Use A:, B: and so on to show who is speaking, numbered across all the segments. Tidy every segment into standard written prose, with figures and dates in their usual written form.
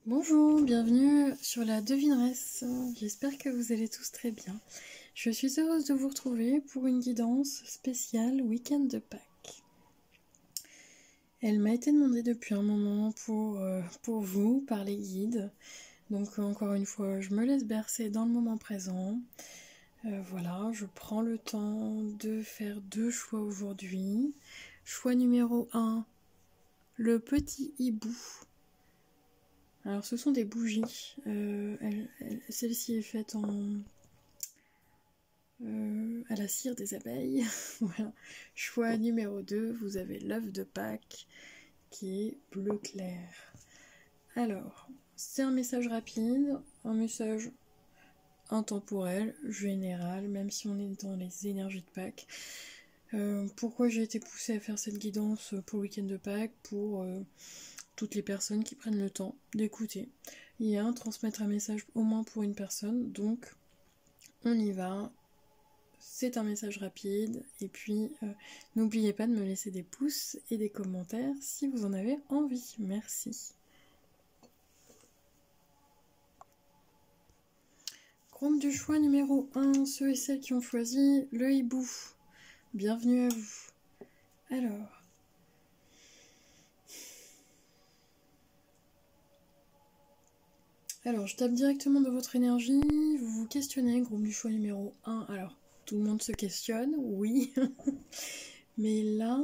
A: Bonjour, bienvenue sur la devineresse. J'espère que vous allez tous très bien. Je suis heureuse de vous retrouver pour une guidance spéciale week-end de Pâques. Elle m'a été demandée depuis un moment pour vous, par les guides. Donc encore une fois, je me laisse bercer dans le moment présent. Voilà, je prends le temps de faire 2 choix aujourd'hui. Choix numéro 1, le petit hibou. Alors ce sont des bougies, celle-ci est faite à la cire des abeilles. Voilà. Choix numéro 2, vous avez l'œuf de Pâques qui est bleu clair. Alors, c'est un message rapide, un message intemporel, général, même si on est dans les énergies de Pâques. Pourquoi j'ai été poussée à faire cette guidance pour le week-end de Pâques? Pour toutes les personnes qui prennent le temps d'écouter. Transmettre un message au moins pour une personne, donc on y va. C'est un message rapide, et puis n'oubliez pas de me laisser des pouces et des commentaires si vous en avez envie. Merci. Groupe du choix numéro 1, ceux et celles qui ont choisi le hibou. Bienvenue à vous. Alors, je tape directement dans votre énergie, vous vous questionnez, groupe du choix numéro 1. Alors, tout le monde se questionne, oui. Mais là,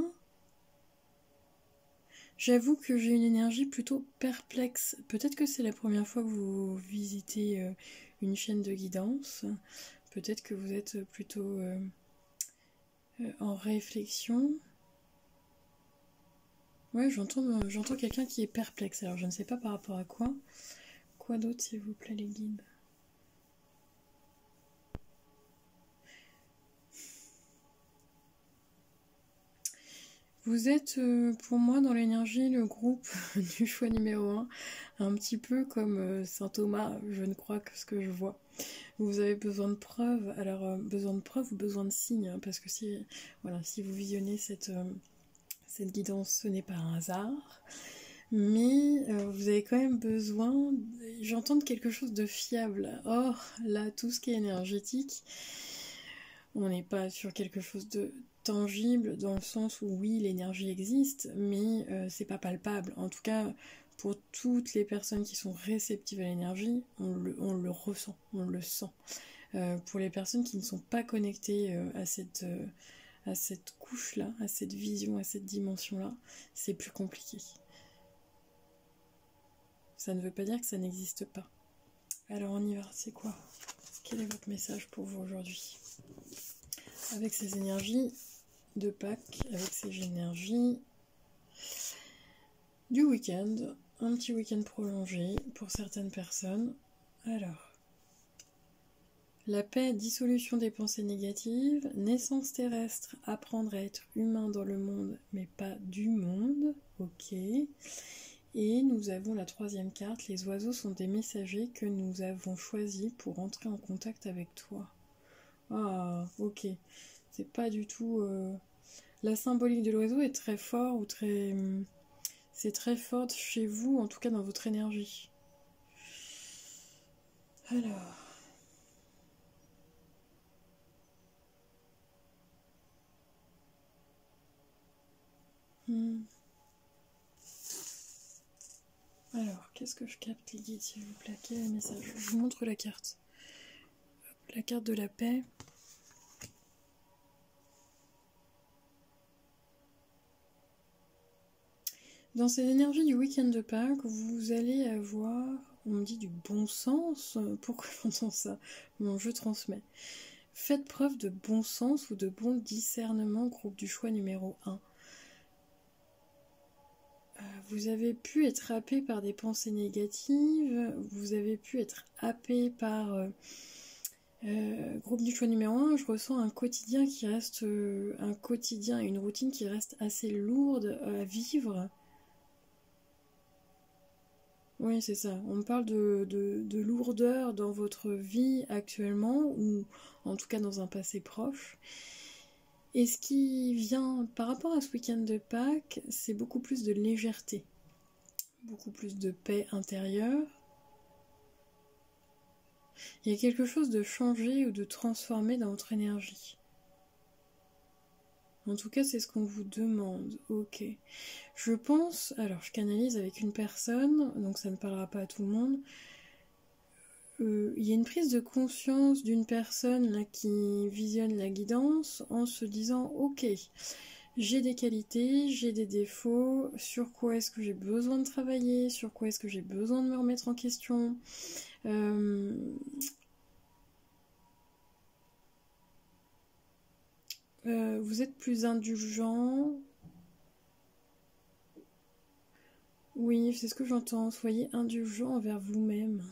A: j'avoue que j'ai une énergie plutôt perplexe. Peut-être que c'est la première fois que vous visitez une chaîne de guidance. Peut-être que vous êtes plutôt en réflexion. Ouais, j'entends quelqu'un qui est perplexe. Alors, je ne sais pas par rapport à quoi. Quoi d'autre, s'il vous plaît, les guides? Vous êtes pour moi dans l'énergie, le groupe du choix numéro 1, un petit peu comme Saint Thomas, je ne crois que ce que je vois. Vous avez besoin de preuves, alors besoin de preuves ou besoin de signes, hein, parce que si vous visionnez cette guidance, ce n'est pas un hasard. Mais vous avez quand même besoin, j'entends quelque chose de fiable. Or, là, tout ce qui est énergétique, on n'est pas sur quelque chose de tangible dans le sens où oui, l'énergie existe, mais c'est pas palpable. En tout cas, pour toutes les personnes qui sont réceptives à l'énergie, on le ressent, on le sent. Pour les personnes qui ne sont pas connectées à cette couche-là, à cette vision, à cette dimension-là, c'est plus compliqué. Ça ne veut pas dire que ça n'existe pas. Alors on y va, c'est quoi? Quel est votre message pour vous aujourd'hui? Avec ces énergies de Pâques, avec ces énergies du week-end, un petit week-end prolongé pour certaines personnes. Alors, la paix, dissolution des pensées négatives, naissance terrestre, apprendre à être humain dans le monde, mais pas du monde, ok. Et nous avons la 3e carte, les oiseaux sont des messagers que nous avons choisis pour entrer en contact avec toi. Ah, ok. C'est pas du tout... La symbolique de l'oiseau est très fort ou très... C'est très fort chez vous, en tout cas dans votre énergie. Alors... Alors, qu'est-ce que je capte, les guides, s'il vous plaît? Quel est le message? Je vous montre la carte. La carte de la paix. Dans ces énergies du week-end de Pâques, vous allez avoir, on me dit, du bon sens. Pourquoi j'entends ça? Bon, je transmets. Faites preuve de bon sens ou de bon discernement, groupe du choix numéro 1. Vous avez pu être happé par des pensées négatives, vous avez pu être happé par... groupe du choix numéro 1, je ressens un quotidien qui reste... un quotidien, une routine qui reste assez lourde à vivre. Oui, c'est ça. On me parle de lourdeur dans votre vie actuellement, ou en tout cas dans un passé proche. Et ce qui vient par rapport à ce week-end de Pâques, c'est beaucoup plus de légèreté. beaucoup plus de paix intérieure. Il y a quelque chose de changé ou de transformé dans votre énergie. En tout cas, c'est ce qu'on vous demande. Ok. Je pense... Alors, je canalise avec une personne, donc ça ne parlera pas à tout le monde. Il y a une prise de conscience d'une personne là, qui visionne la guidance en se disant « Ok, j'ai des qualités, j'ai des défauts, sur quoi est-ce que j'ai besoin de travailler, sur quoi est-ce que j'ai besoin de me remettre en question vous êtes plus indulgent. Oui, c'est ce que j'entends. Soyez indulgent envers vous-même.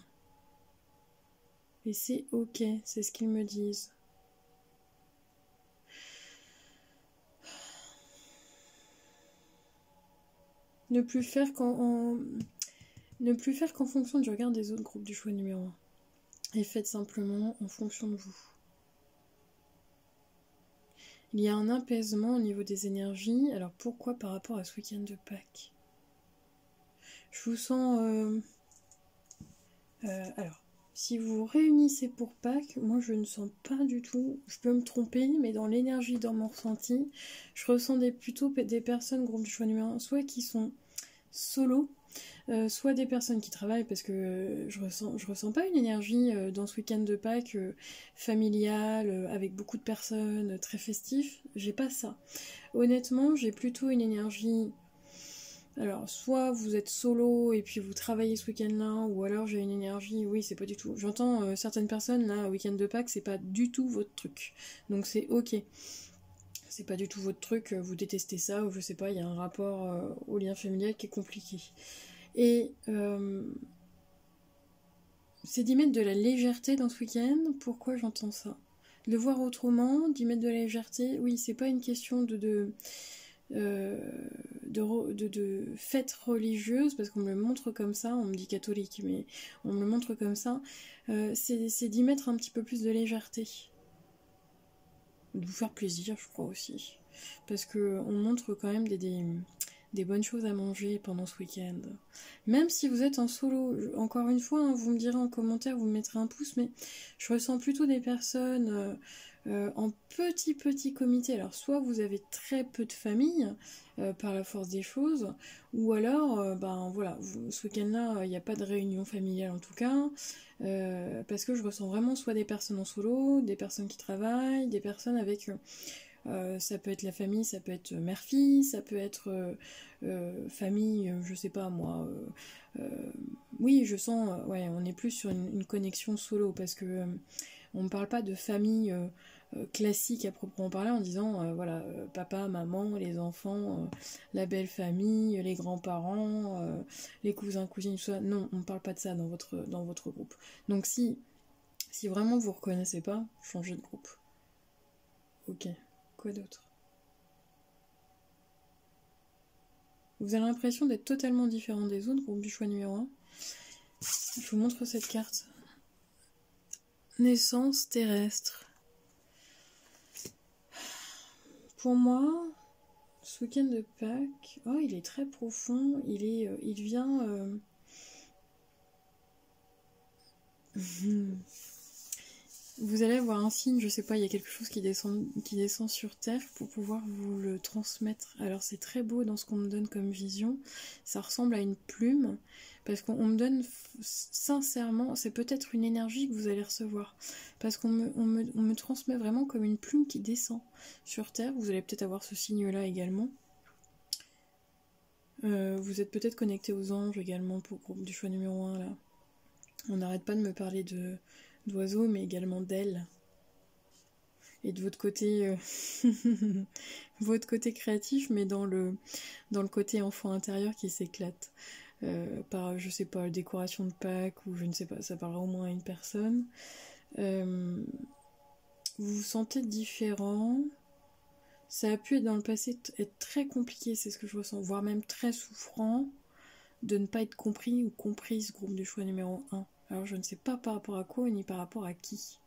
A: Et c'est ok, c'est ce qu'ils me disent. Ne plus faire qu'en fonction du regard des autres groupes du choix numéro 1. Et faites simplement en fonction de vous. Il y a un apaisement au niveau des énergies. Alors pourquoi par rapport à ce week-end de Pâques? Je vous sens... alors, si vous vous réunissez pour Pâques, moi je ne sens pas du tout, je peux me tromper, mais dans l'énergie, dans mon ressenti, je ressens plutôt des personnes, groupe du choix numéro 1, soit qui sont solo, soit des personnes qui travaillent, parce que je ressens pas une énergie dans ce week-end de Pâques familial, avec beaucoup de personnes, très festif, j'ai pas ça. Honnêtement, j'ai plutôt une énergie... Alors, soit vous êtes solo et puis vous travaillez ce week-end-là, ou alors j'ai une énergie, oui, c'est pas du tout. J'entends certaines personnes, là, week-end de Pâques, c'est pas du tout votre truc. Donc c'est ok. C'est pas du tout votre truc, vous détestez ça, ou je sais pas, il y a un rapport au lien familial qui est compliqué. Et c'est d'y mettre de la légèreté dans ce week-end. Pourquoi j'entends ça? De le voir autrement, d'y mettre de la légèreté, oui, c'est pas une question de fêtes religieuses, parce qu'on me le montre comme ça, on me dit catholique, mais on me le montre comme ça, c'est d'y mettre un petit peu plus de légèreté. De vous faire plaisir, je crois aussi. Parce qu'on montre quand même des bonnes choses à manger pendant ce week-end. Même si vous êtes en solo, encore une fois, hein, vous me direz en commentaire, vous me mettrez un pouce, mais je ressens plutôt des personnes en petit comité. Alors soit vous avez très peu de famille par la force des choses, ou alors, ben voilà, ce week-end-là, il n'y a pas de réunion familiale en tout cas, parce que je ressens vraiment soit des personnes en solo, des personnes qui travaillent, des personnes avec... ça peut être la famille, ça peut être mère-fille, ça peut être famille, je sais pas moi. Oui, je sens, ouais, on est plus sur une connexion solo parce que on ne parle pas de famille classique à proprement parler en disant voilà, papa, maman, les enfants, la belle famille, les grands-parents, les cousins, cousines, tout ça. Non, on ne parle pas de ça dans votre groupe. Donc si vraiment vous ne reconnaissez pas, changez de groupe. Ok. Quoi d'autre? Vous avez l'impression d'être totalement différent des autres, groupe du choix numéro 1. Je vous montre cette carte. Naissance terrestre. Pour moi, ce week-end de Pâques, oh, il est très profond, il vient... Vous allez avoir un signe, je sais pas, il y a quelque chose qui descend sur Terre pour pouvoir vous le transmettre. Alors c'est très beau dans ce qu'on me donne comme vision, ça ressemble à une plume, parce qu'on me donne sincèrement, c'est peut-être une énergie que vous allez recevoir, parce qu'on me transmet vraiment comme une plume qui descend sur Terre. Vous allez peut-être avoir ce signe-là également. Vous êtes peut-être connecté aux anges également pour le groupe du choix numéro 1 là. On n'arrête pas de me parler d'oiseaux, mais également d'ailes. Et de votre côté, votre côté créatif, mais dans le côté enfant intérieur qui s'éclate. Par, je sais pas, décoration de Pâques, ou je ne sais pas, ça parlera au moins à une personne. Vous vous sentez différent. Ça a pu être dans le passé être très compliqué, c'est ce que je ressens, voire même très souffrant de ne pas être compris ou comprise, groupe du choix numéro 1. Alors je ne sais pas par rapport à quoi ni par rapport à qui.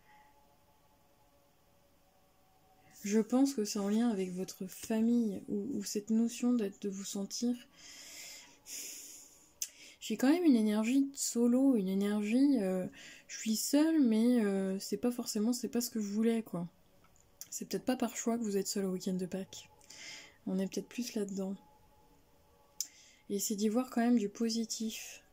A: Je pense que c'est en lien avec votre famille ou cette notion de vous sentir... J'ai quand même une énergie solo, une énergie... je suis seule, mais c'est pas forcément, c'est pas ce que je voulais, quoi. C'est peut-être pas par choix que vous êtes seul au week-end de Pâques. On est peut-être plus là-dedans. Et essayez d'y voir quand même du positif.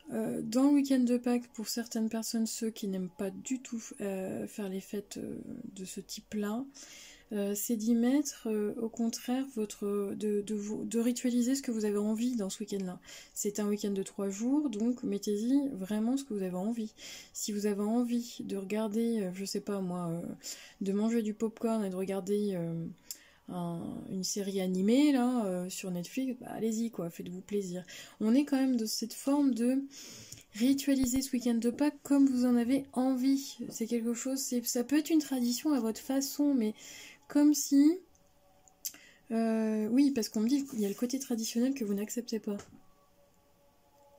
A: Dans le week-end de Pâques, pour certaines personnes, ceux qui n'aiment pas du tout faire les fêtes de ce type-là, c'est d'y mettre au contraire de ritualiser ce que vous avez envie dans ce week-end-là. C'est un week-end de 3 jours, donc mettez-y vraiment ce que vous avez envie. Si vous avez envie de regarder, je sais pas moi, de manger du popcorn et de regarder une série animée là sur Netflix, bah, allez-y quoi, faites-vous plaisir. On est quand même de cette forme de ritualiser ce week-end de Pâques comme vous en avez envie. C'est quelque chose, ça peut être une tradition à votre façon, mais comme si... oui, parce qu'on me dit qu'il y a le côté traditionnel que vous n'acceptez pas.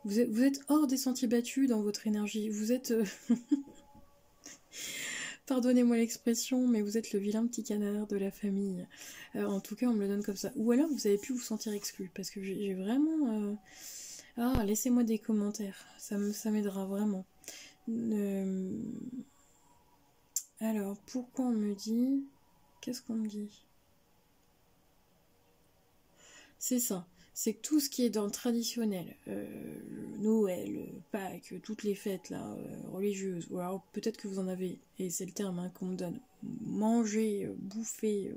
A: Vous êtes hors des sentiers battus dans votre énergie. Vous êtes... Pardonnez-moi l'expression, mais vous êtes le vilain petit canard de la famille. En tout cas, on me le donne comme ça. Ou alors, vous avez pu vous sentir exclu, parce que j'ai vraiment... Ah, laissez-moi des commentaires, ça m'aidera vraiment. Alors, pourquoi on me dit... Qu'est-ce qu'on me dit? C'est ça. C'est que tout ce qui est dans le traditionnel, Noël, Pâques, toutes les fêtes là, religieuses, ou alors peut-être que vous en avez, et c'est le terme hein, qu'on me donne, manger, bouffer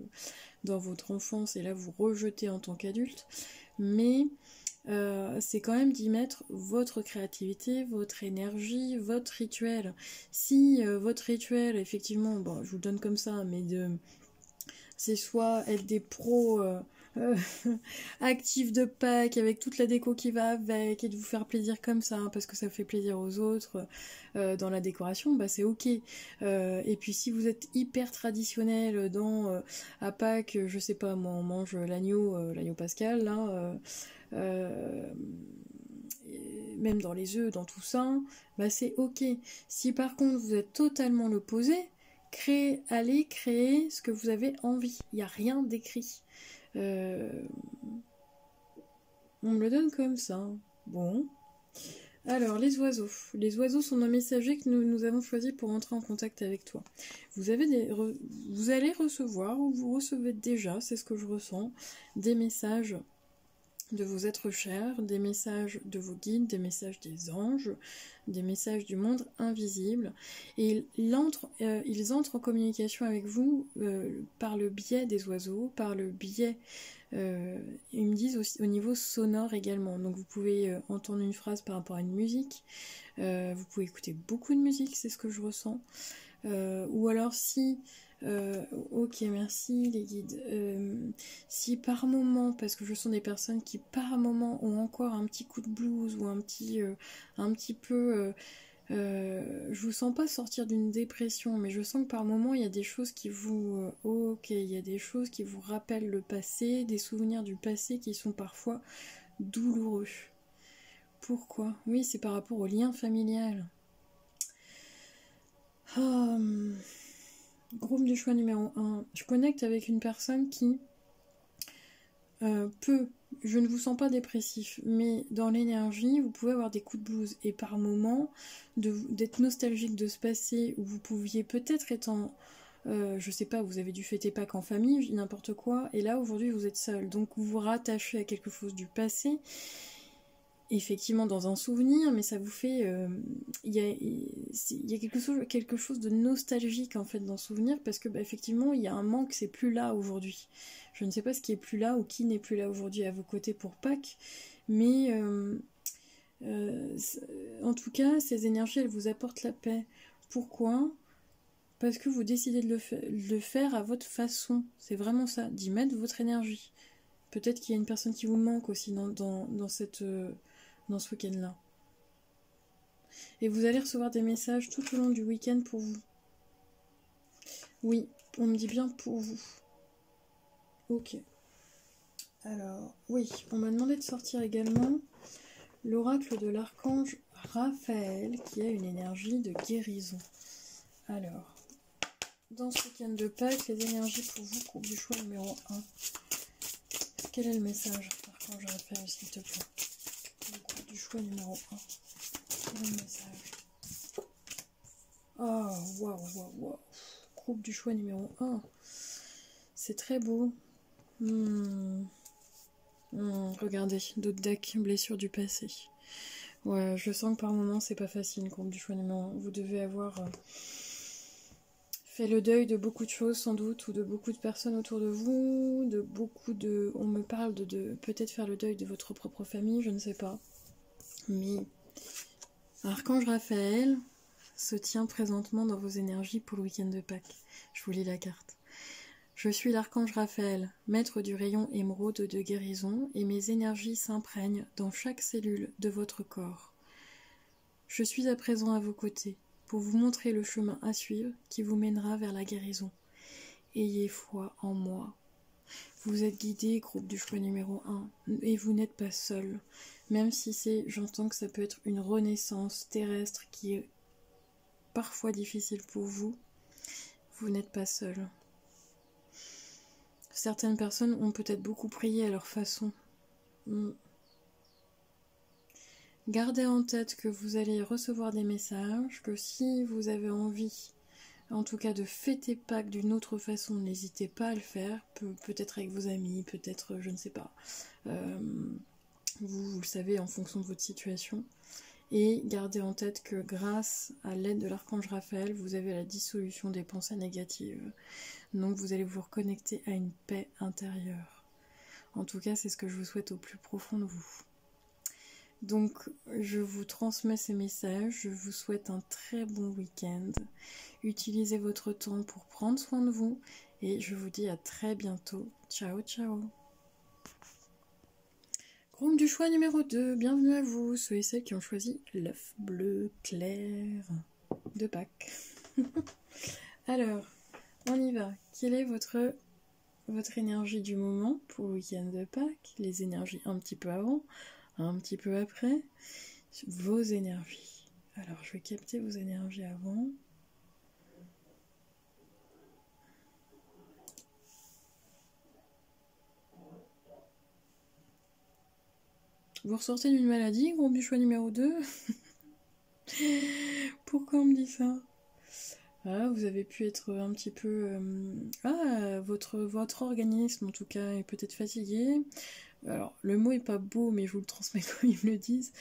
A: dans votre enfance, et là vous rejetez en tant qu'adulte, mais c'est quand même d'y mettre votre créativité, votre énergie, votre rituel. Si votre rituel, effectivement, bon, je vous le donne comme ça, mais c'est soit être des pros actifs de Pâques avec toute la déco qui va avec et de vous faire plaisir comme ça hein, parce que ça fait plaisir aux autres dans la décoration, bah c'est ok. Et puis si vous êtes hyper traditionnel à Pâques, je sais pas moi, on mange l'agneau pascal là. Même dans les œufs, dans tout ça, bah c'est ok. Si par contre vous êtes totalement l'opposé, allez créer ce que vous avez envie. Il n'y a rien d'écrit. On me le donne comme ça. Bon. Alors, les oiseaux. Les oiseaux sont un messager que nous avons choisi pour entrer en contact avec toi. Vous allez recevoir, ou vous recevez déjà, c'est ce que je ressens, des messages de vos êtres chers, des messages de vos guides, des messages des anges, des messages du monde invisible. Et ils entrent en communication avec vous par le biais des oiseaux, par le biais, ils me disent aussi au niveau sonore également. Donc vous pouvez entendre une phrase par rapport à une musique, vous pouvez écouter beaucoup de musique, c'est ce que je ressens. Ou alors si... ok, merci les guides. Si par moment, parce que je sens des personnes qui par moment ont encore un petit coup de blues ou un petit peu... je vous sens pas sortir d'une dépression, mais je sens que par moment il y a des choses qui vous... ok, il y a des choses qui vous rappellent le passé, des souvenirs du passé qui sont parfois douloureux. Pourquoi? Oui, c'est par rapport au lien familial. Groupe du choix numéro 1. Je connecte avec une personne qui je ne vous sens pas dépressif, mais dans l'énergie, vous pouvez avoir des coups de blues et par moment d'être nostalgique de ce passé où vous pouviez peut-être être en... je sais pas, vous avez dû fêter Pâques en famille, n'importe quoi, et là aujourd'hui vous êtes seul, donc vous vous rattachez à quelque chose du passé, effectivement dans un souvenir, mais ça vous fait... Il y a quelque chose de nostalgique en fait dans ce souvenir, parce que effectivement il y a un manque, c'est plus là aujourd'hui. Je ne sais pas ce qui est plus là ou qui n'est plus là aujourd'hui à vos côtés pour Pâques, mais en tout cas ces énergies elles vous apportent la paix. Pourquoi ? Parce que vous décidez de le faire à votre façon, c'est vraiment ça, d'y mettre votre énergie. Peut-être qu'il y a une personne qui vous manque aussi dans ce week-end-là. Et vous allez recevoir des messages tout au long du week-end pour vous. Oui, on me dit bien pour vous. Ok. Alors, oui, on m'a demandé de sortir également l'oracle de l'archange Raphaël, qui a une énergie de guérison. Alors, dans ce week-end de Pâques, les énergies pour vous, groupe du choix numéro 1. Quel est le message, Archange Raphaël, s'il te plaît? Le groupe du choix numéro 1. Quel est le message? Oh, waouh, waouh, waouh. Groupe du choix numéro 1. C'est très beau. Regardez, d'autres decks, blessures du passé. Ouais, je sens que par moments c'est pas facile, groupe du choix numéro 1. Vous devez avoir fait le deuil de beaucoup de choses sans doute, ou de beaucoup de personnes autour de vous, de beaucoup de... On me parle de peut-être faire le deuil de votre propre famille, je ne sais pas. Mais Archange Raphaël se tient présentement dans vos énergies pour le week-end de Pâques. Je vous lis la carte. Je suis l'archange Raphaël, maître du rayon émeraude de guérison, et mes énergies s'imprègnent dans chaque cellule de votre corps. Je suis à présent à vos côtés, pour vous montrer le chemin à suivre qui vous mènera vers la guérison. Ayez foi en moi. Vous êtes guidé, groupe du choix numéro 1, et vous n'êtes pas seul. Même si j'entends que ça peut être une renaissance terrestre qui est parfois difficile pour vous, vous n'êtes pas seul. Certaines personnes ont peut-être beaucoup prié à leur façon. Gardez en tête que vous allez recevoir des messages, que si vous avez envie, en tout cas de fêter Pâques d'une autre façon, n'hésitez pas à le faire, peut-être avec vos amis, peut-être, je ne sais pas, vous le savez en fonction de votre situation. Et gardez en tête que grâce à l'aide de l'archange Raphaël, vous avez la dissolution des pensées négatives. Donc vous allez vous reconnecter à une paix intérieure. En tout cas, c'est ce que je vous souhaite au plus profond de vous. Donc, je vous transmets ces messages. Je vous souhaite un très bon week-end. Utilisez votre temps pour prendre soin de vous. Et je vous dis à très bientôt. Ciao, ciao. Groupe du choix numéro 2. Bienvenue à vous, ceux et celles qui ont choisi l'œuf bleu clair de Pâques. Alors, on y va. Quelle est votre énergie du moment pour le week-end de Pâques? Les énergies un petit peu avant, un petit peu après. Vos énergies. Alors, je vais capter vos énergies avant. Vous ressortez d'une maladie, groupe du choix numéro 2? Pourquoi on me dit ça? Ah, vous avez pu être un petit peu... votre organisme, en tout cas, est peut-être fatigué. Alors, le mot est pas beau, mais je vous le transmets comme ils me le disent.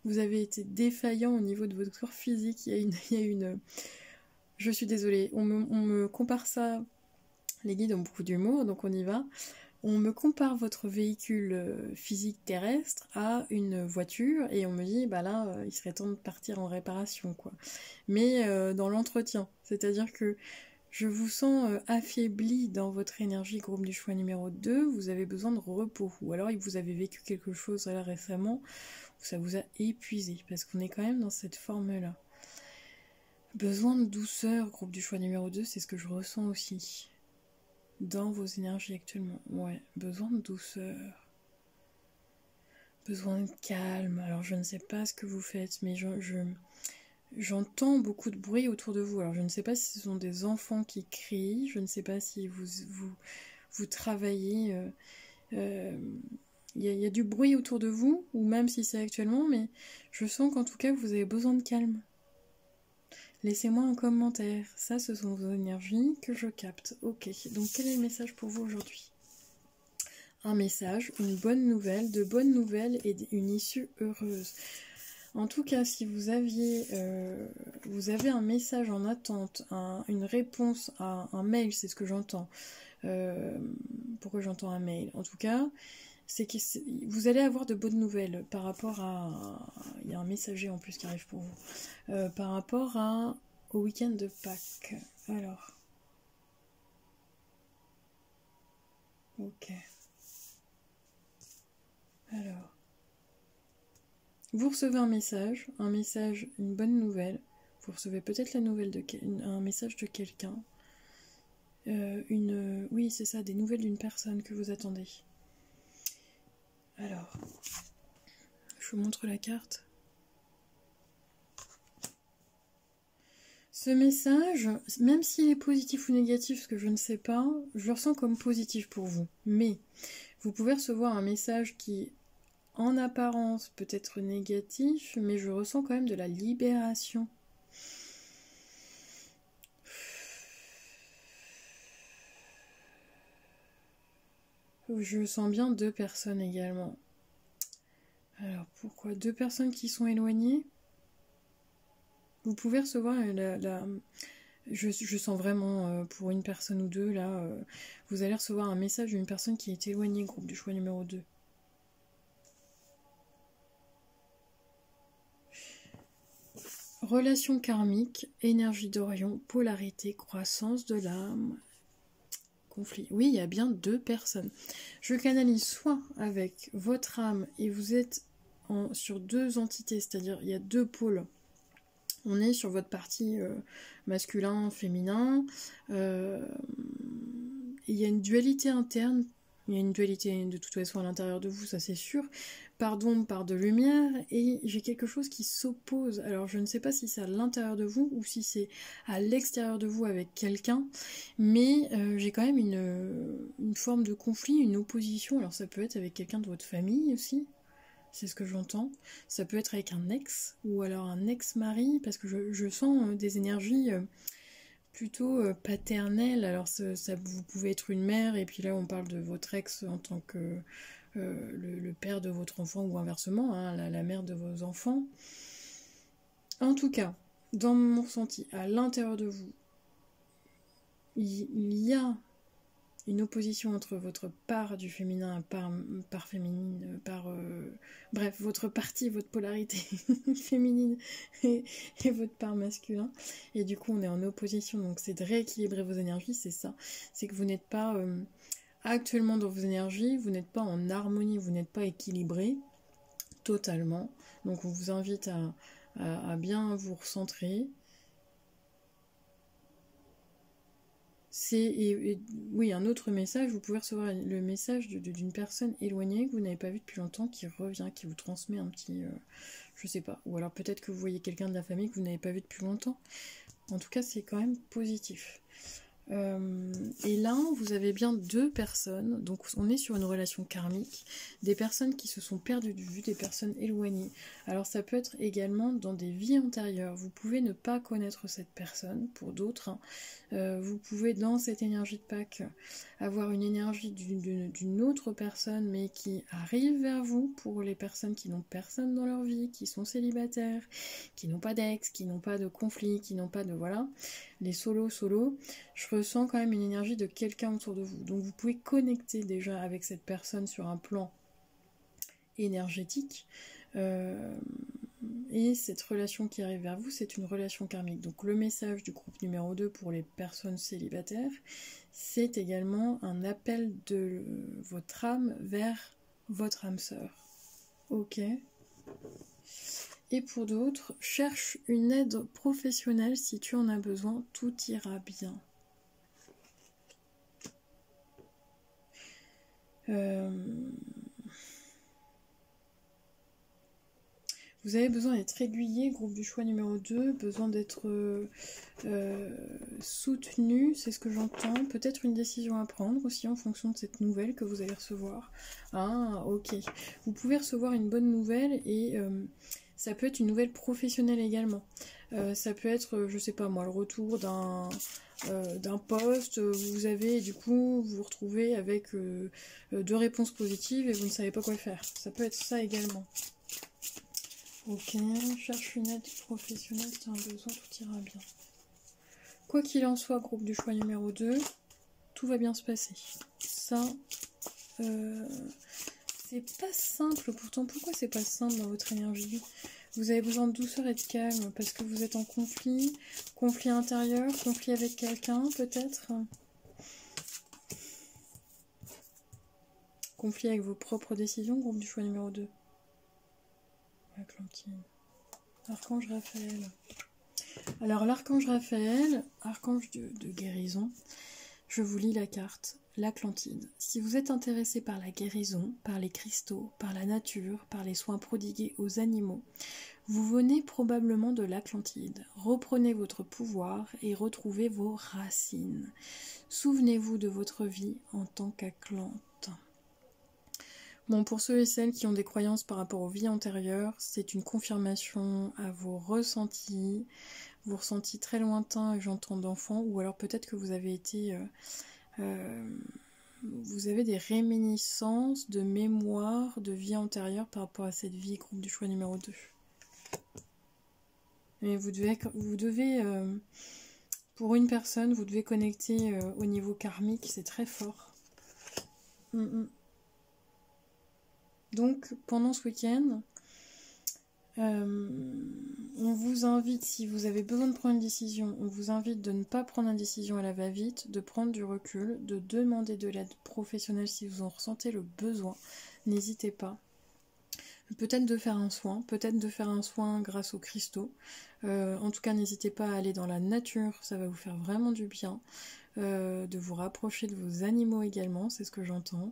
A: Vous avez été défaillant au niveau de votre corps physique. Il y a une... Je suis désolée, on me compare ça... Les guides ont beaucoup d'humour, donc on y va. On me compare votre véhicule physique terrestre à une voiture et on me dit, bah là, il serait temps de partir en réparation, quoi. Mais dans l'entretien, c'est-à-dire que je vous sens affaibli dans votre énergie, groupe du choix numéro 2, vous avez besoin de repos. Ou alors vous avez vécu quelque chose là récemment où ça vous a épuisé, parce qu'on est quand même dans cette forme-là. Besoin de douceur, groupe du choix numéro 2, c'est ce que je ressens aussi. Dans vos énergies actuellement. Ouais, besoin de douceur. Besoin de calme. Alors je ne sais pas ce que vous faites, mais j'entends beaucoup de bruit autour de vous. Alors je ne sais pas si ce sont des enfants qui crient, je ne sais pas si vous travaillez. Il y a du bruit autour de vous, ou même si c'est actuellement, mais je sens qu'en tout cas vous avez besoin de calme. Laissez-moi un commentaire. Ça, ce sont vos énergies que je capte. Ok, donc quel est le message pour vous aujourd'hui? Un message, une bonne nouvelle, de bonnes nouvelles et une issue heureuse. En tout cas, si vous avez un message en attente, une réponse à un mail, c'est ce que j'entends. Pourquoi j'entends un mail? En tout cas, c'est que vous allez avoir de bonnes nouvelles par rapport à... Il y a un messager en plus qui arrive pour vous. Par rapport au week-end de Pâques. Alors. Ok. Alors. Vous recevez un message, une bonne nouvelle. Vous recevez peut-être la nouvelle un message de quelqu'un. Oui, c'est ça, des nouvelles d'une personne que vous attendez. Alors, je vous montre la carte. Ce message, même s'il est positif ou négatif, ce que je ne sais pas, je le ressens comme positif pour vous. Mais Vous pouvez recevoir un message qui, en apparence, peut être négatif, mais je ressens quand même de la libération. Je sens bien 2 personnes également. Alors pourquoi 2 personnes qui sont éloignées? Vous pouvez recevoir je sens vraiment pour une personne ou deux là, vous allez recevoir un message d'une personne qui est éloignée, groupe du choix numéro 2. Relation karmique, énergie d'Orion, polarité, croissance de l'âme, conflit. Oui, il y a bien 2 personnes. Je canalise soit avec votre âme et vous êtes sur 2 entités, c'est-à-dire il y a 2 pôles. On est sur votre partie masculin, féminin. Il y a une dualité interne. Il y a une dualité de toute façon à l'intérieur de vous, ça c'est sûr. Par d'ombre, par de lumière. Et j'ai quelque chose qui s'oppose. Alors je ne sais pas si c'est à l'intérieur de vous ou si c'est à l'extérieur de vous avec quelqu'un. Mais j'ai quand même une forme de conflit, une opposition. Alors ça peut être avec quelqu'un de votre famille aussi. C'est ce que j'entends. Ça peut être avec un ex ou alors un ex-mari, parce que je sens des énergies plutôt paternelles. Alors vous pouvez être une mère, et puis là on parle de votre ex en tant que le père de votre enfant ou inversement, hein, la mère de vos enfants. En tout cas, dans mon ressenti, à l'intérieur de vous, il y a une opposition entre votre part du féminin, part féminine, bref, votre partie, votre polarité féminine et votre part masculin. Et du coup, on est en opposition, donc c'est de rééquilibrer vos énergies, c'est ça. C'est que vous n'êtes pas actuellement dans vos énergies, vous n'êtes pas en harmonie, vous n'êtes pas équilibré totalement. Donc on vous invite à bien vous recentrer. Oui, un autre message, vous pouvez recevoir le message d'une personne éloignée que vous n'avez pas vue depuis longtemps, qui revient, qui vous transmet un petit, je sais pas, ou alors peut-être que vous voyez quelqu'un de la famille que vous n'avez pas vu depuis longtemps. En tout cas, c'est quand même positif. Et là, vous avez bien 2 personnes, donc on est sur une relation karmique, des personnes qui se sont perdues de vue, des personnes éloignées. Alors ça peut être également dans des vies antérieures, vous pouvez ne pas connaître cette personne, pour d'autres, hein. Vous pouvez dans cette énergie de Pâques avoir une énergie d'une autre personne, mais qui arrive vers vous, pour les personnes qui n'ont personne dans leur vie, qui sont célibataires, qui n'ont pas d'ex, qui n'ont pas de conflit, qui n'ont pas de... voilà, les solos, je ressens quand même une énergie de quelqu'un autour de vous. Donc vous pouvez connecter déjà avec cette personne sur un plan énergétique. Et cette relation qui arrive vers vous, c'est une relation karmique. Donc le message du groupe numéro 2 pour les personnes célibataires, c'est également un appel de votre âme vers votre âme sœur. Ok. Et pour d'autres, cherche une aide professionnelle si tu en as besoin, tout ira bien. Vous avez besoin d'être aiguillé, groupe du choix numéro 2, besoin d'être soutenu, c'est ce que j'entends. Peut-être une décision à prendre aussi en fonction de cette nouvelle que vous allez recevoir. Ah, ok. Vous pouvez recevoir une bonne nouvelle et ça peut être une nouvelle professionnelle également. Ça peut être, je sais pas moi, le retour d'un poste, vous avez du coup vous retrouvez avec 2 réponses positives et vous ne savez pas quoi faire. Ça peut être ça également. Ok, cherche une aide professionnelle, si tu as un besoin, tout ira bien. Quoi qu'il en soit, groupe du choix numéro 2, tout va bien se passer. Ça, c'est pas simple pourtant. Pourquoi c'est pas simple dans votre énergie? Vous avez besoin de douceur et de calme parce que vous êtes en conflit intérieur, conflit avec quelqu'un peut-être, conflit avec vos propres décisions, groupe du choix numéro 2. Atlantide. Archange Raphaël. Alors l'archange Raphaël, archange de guérison, je vous lis la carte, l'Atlantide. Si vous êtes intéressé par la guérison, par les cristaux, par la nature, par les soins prodigués aux animaux, vous venez probablement de l'Atlantide. Reprenez votre pouvoir et retrouvez vos racines. Souvenez-vous de votre vie en tant qu'Atlante. Bon, pour ceux et celles qui ont des croyances par rapport aux vies antérieures, c'est une confirmation à vos ressentis très lointains, et j'entends d'enfants, ou alors peut-être que vous avez été... vous avez des réminiscences de mémoire de vie antérieure par rapport à cette vie, groupe du choix numéro 2. Mais vous devez pour une personne, vous devez connecter au niveau karmique, c'est très fort. Donc, pendant ce week-end, on vous invite, si vous avez besoin de prendre une décision, on vous invite de ne pas prendre une décision à la va-vite, de prendre du recul, de demander de l'aide professionnelle si vous en ressentez le besoin. N'hésitez pas. Peut-être de faire un soin grâce aux cristaux. En tout cas, n'hésitez pas à aller dans la nature, ça va vous faire vraiment du bien. De vous rapprocher de vos animaux également, c'est ce que j'entends.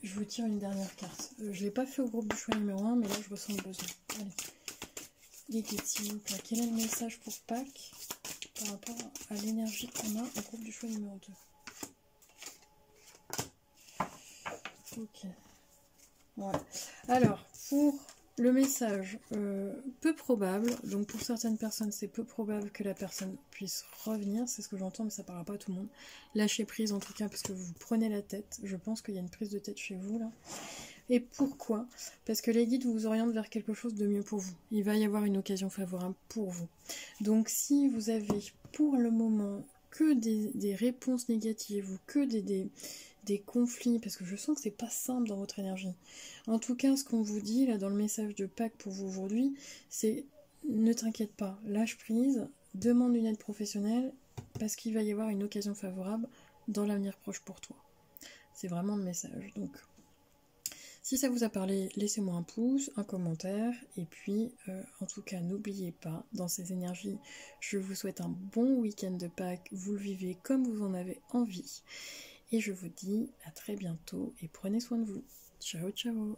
A: Je vous tire une dernière carte. Je ne l'ai pas fait au groupe du choix numéro 1, mais là je ressens le besoin. Allez. Les guides, s'il vous plaît. Quel est le message pour Pâques par rapport à l'énergie qu'on a au groupe du choix numéro 2? Ok. Voilà. Alors, pour le message, peu probable, donc pour certaines personnes c'est peu probable que la personne puisse revenir, c'est ce que j'entends, mais ça ne parlera pas à tout le monde. Lâchez prise en tout cas, parce que vous prenez la tête, je pense qu'il y a une prise de tête chez vous là. Et pourquoi? Parce que les guides vous orientent vers quelque chose de mieux pour vous. Il va y avoir une occasion favorable pour vous. Donc si vous avez pour le moment que des réponses négatives ou que des conflits, parce que je sens que c'est pas simple dans votre énergie. En tout cas, ce qu'on vous dit là dans le message de Pâques pour vous aujourd'hui, c'est ne t'inquiète pas, lâche prise, demande une aide professionnelle, parce qu'il va y avoir une occasion favorable dans l'avenir proche pour toi. C'est vraiment le message. Donc, si ça vous a parlé, laissez-moi un pouce, un commentaire, et puis, en tout cas, n'oubliez pas, dans ces énergies, je vous souhaite un bon week-end de Pâques, vous le vivez comme vous en avez envie. Et je vous dis à très bientôt et prenez soin de vous. Ciao, ciao!